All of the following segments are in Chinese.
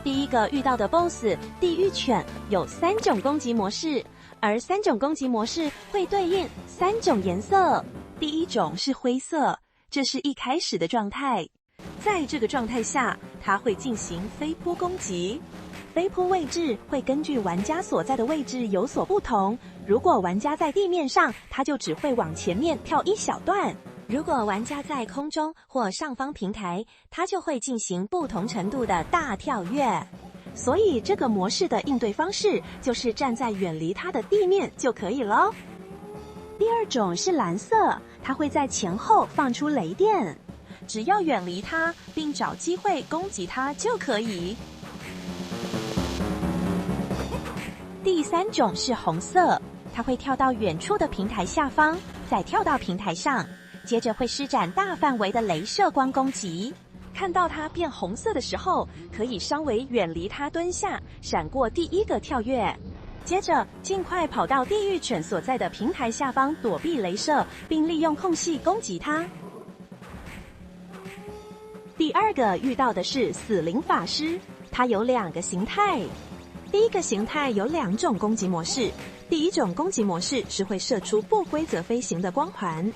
第一個遇到的 BOSS 地獄犬有3種攻擊模式，而3種攻擊模式會對應3種顏色。第一種是灰色，這是一開始的狀態。在這個狀態下，它會進行飛撲攻擊。飛撲位置會根據玩家所在的位置有所不同。如果玩家在地面上，它就只會往前面跳一小段；如果玩家在空中或上方平台，它就會進行不同程度的大跳躍。所以這個模式的應對方式就是站在遠離它的地面就可以咯。第二種是藍色，它會在前後放出雷電，只要遠離它並找機會攻擊它就可以。第3種是紅色，它會跳到遠處的平台下方，再跳到平台上，接着會施展大範圍的雷射光攻擊。看到它變紅色的時候，可以稍微遠離它蹲下，閃過第一個跳躍，接着盡快跑到地獄犬所在的平台下方躲避雷射，並利用空隙攻擊它。第二個遇到的是死靈法師，它有2個形態。第一個形態有2種攻擊模式，第一種攻擊模式是會射出不規則飛行的光環，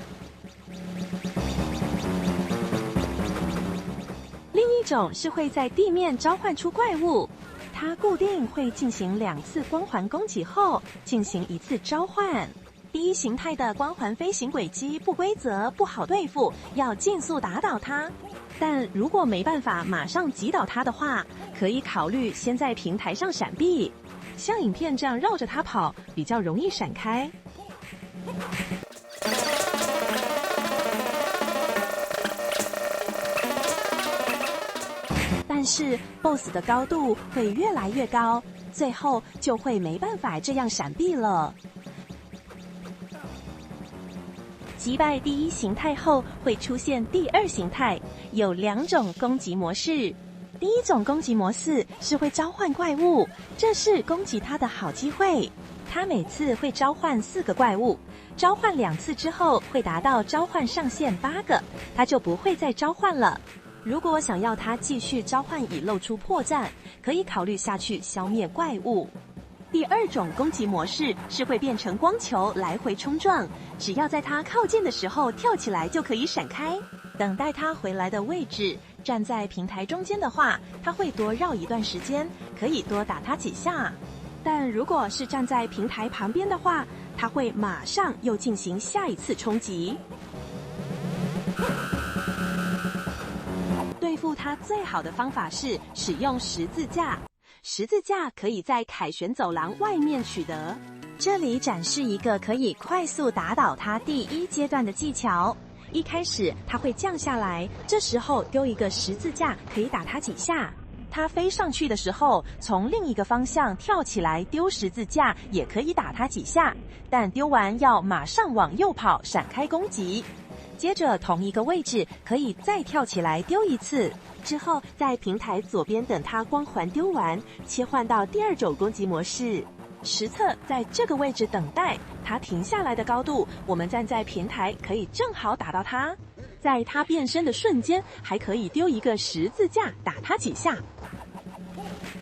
另一種是會在地面召喚出怪物，它固定會進行2次光環攻擊後進行1次召喚。第一形態的光環飛行軌跡不規則，不好對付，要盡速打倒它。但如果沒辦法馬上擊倒它的話，可以考慮先在平台上閃避，像影片這樣繞着它跑，比較容易閃開。但是 BOSS 的高度會越來越高，最後就會沒辦法這樣閃避了。擊敗第一形態後，會出現第2形態，有2種攻擊模式。第一種攻擊模式是會召喚怪物，這是攻擊它的好機會。它每次會召喚4個怪物，召喚2次之後會達到召喚上限8個，它就不會再召喚了。如果想要它繼續召喚以露出破綻，可以考慮下去消滅怪物。第2種攻擊模式是會變成光球來回衝撞，只要在它靠近的時候跳起來就可以閃開。等待它回來的位置，站在平台中間的話，它會多繞一段時間，可以多打它幾下。但如果是站在平台旁邊的話，它會馬上又進行下一次衝擊。對付它最好的方法是使用十字架。十字架可以在凱旋走廊外面取得。這裡展示一個可以快速打倒它第1階段的技巧。一開始它會降下來，這時候丟一個十字架可以打它幾下。它飛上去的時候，從另一個方向跳起來丟十字架也可以打它幾下，但丟完要馬上往右跑，閃開攻擊。接着同一個位置可以再跳起來丟1次。之後在平台左邊等它光環丟完，切換到第2種攻擊模式。實測在這個位置等待它停下來的高度，我們站在平台可以正好打到它。在它變身的瞬間，還可以丟一個十字架打它幾下。